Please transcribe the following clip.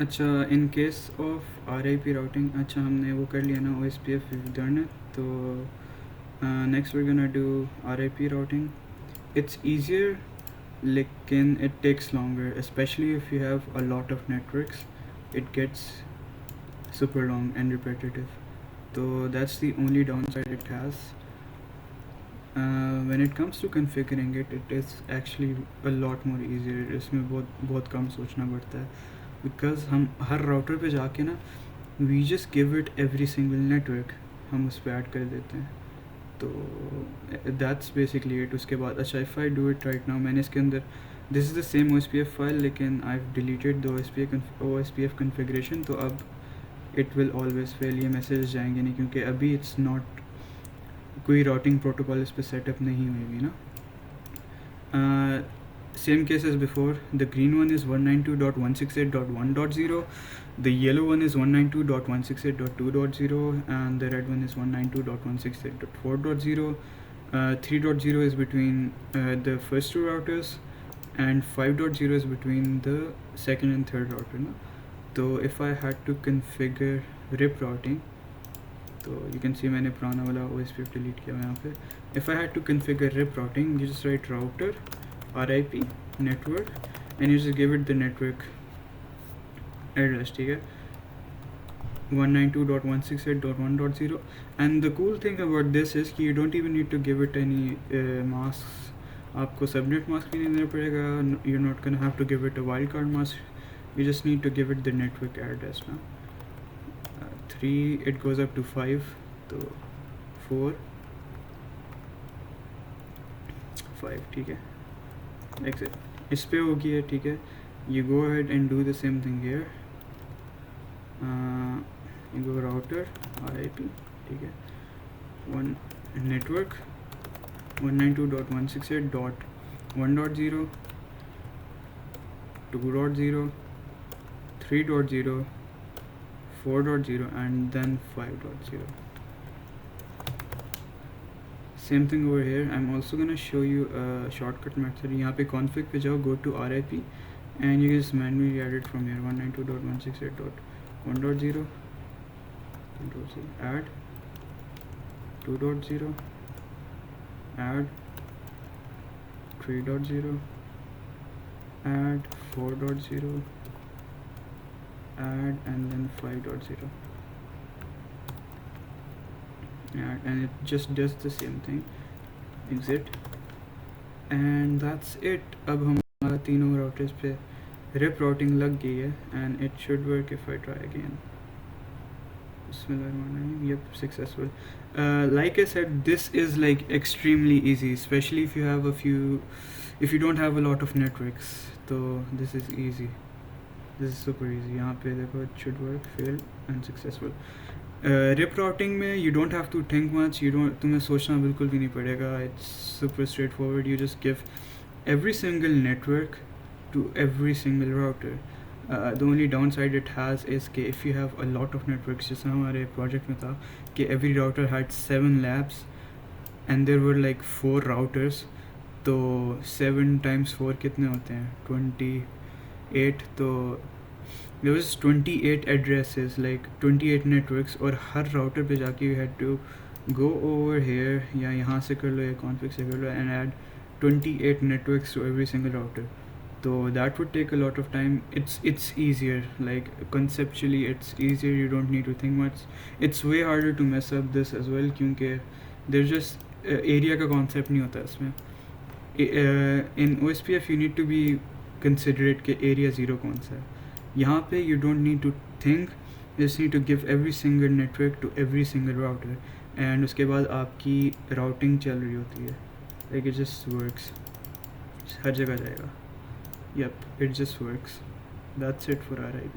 अच्छा, in case of RIP routing, अच्छा हमने वो कर लिया ना OSPF डन है, तो next we gonna do RIP routing. It's easier लेकिन it takes longer, especially if you have a lot of networks. It gets super long and repetitive, so that's the only downside it has. When it comes to configuring it, it is actually a lot more easier. इसमें बहुत बहुत कम सोचना पड़ता है, because हम हर router पे जाके ना we just give it every single network, हम उस पर ऐड कर देते हैं. तो that's basically it. उसके बाद अच्छा, if I do it right now, मैंने इसके अंदर this is the same OSPF file, लेकिन I've deleted the OSPF configuration, तो अब it will always fail. ये मैसेज जाएंगे नहीं क्योंकि अभी it's not, कोई राउटिंग प्रोटोकॉल इस पर सेटअप नहीं हुई ना. Same case as before. The green one is 192.168.1.0, the yellow one is 192.168.2.0, and the red one is 192.168.4.0. 3.0 is between the first two routers, and 5.0 is between the second and third router ना. तो if I had to configure RIP routing, तो you can see मैंने पुराना वाला OSPF delete किया यहाँ पे. If I had to configure RIP routing, you just write router RIP network and you just give it the network address, ठीक है, 192.168.1.0. and the cool thing about this is कि you don't even need to give it any masks. आपको subnet mask भी नहीं देना पड़ेगा. You're not gonna have to give it a wildcard mask. You just need to give it the network address ना. 3 it goes up to 5, तो 4 5, ठीक है. Exit. इस पे हो गया, ठीक है. You go ahead and do the same thing here. You go router RIP, ठीक है, one network 192.168.1.0, 2.0, 3.0, 4.0, and then 5.0. Same thing over here. I'm also gonna show you a shortcut method. यहाँ पे config पे जाओ, go to RIP, and you just manually add it from here. 192.168.1.0, add 2.0, add 3.0, add 4.0, add, and then 5.0. And it just does the same thing. Exit, and that's it. अब हमारा तीनों routers पे RIP routing लग गई है, and it should work if I try again. Yep, successful. Like I said, this is like extremely easy, especially if you don't have a lot of networks. So this is easy. This is super easy. यहाँ पे देखो, it should work, failed and successful. RIP routing में you don't have to think much. तुम्हें सोचना बिल्कुल भी नहीं पड़ेगा. It's super straightforward. You just give every single network to every single router. The only downside it has is कि if you have a lot of networks, जैसे हमारे project में था कि every router had 7 labs and there were like 4 routers, तो 7 times 4 कितने होते हैं, 28. तो there was 28 addresses, like 28 networks, और हर router पे जाके you had to go over here या यहाँ से कर लो या config से कर लो and add 28 networks to every single router. So that would take a lot of time. It's easier, like conceptually it's easier. You don't need to think much. It's way harder to mess up this as well क्योंकि there's just area का concept नहीं होता इसमें. In OSPF you need to be considerate कि area 0 कौन सा है. यहाँ पे you don't need to think. You just need to give every single network to every single router, and उसके बाद आपकी routing चल रही होती है. Like it just works. हर जगह जाएगा. Yep, it just works. That's it for RIP.